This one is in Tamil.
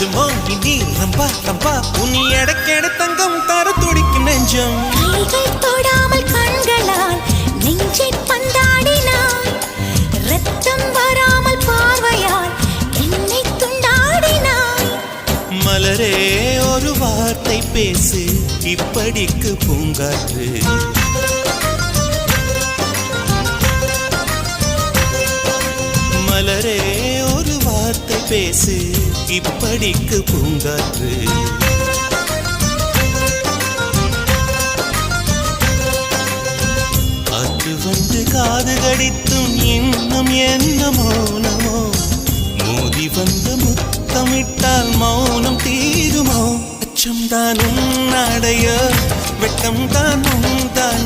கொஞ்சமோ இனி ரம்பா ரம்பா உனி எடக்கெட தங்கம் தர துடிக்கு நெஞ்சம் கைகள் தொடாமல் கண்களால் நெஞ்சை பந்தாடினாய் ரத்தம் வராமல் பார்வையால் என்னை துண்டாடினாய் மலரே ஒரு வார்த்தை பேசு இப்படிக்கு பூங்காற்று மலரே ஒரு வார்த்தை பேசு இப்படிக்கு பூங்காற்று அது வந்து காது கடித்தும் இன்னும் என்ன மௌனமோ மோதி வந்து முத்தமிட்டால் மௌனம் தீருமோ அச்சம் தான் உன் அடைய வெட்டம் தான் உன் தான்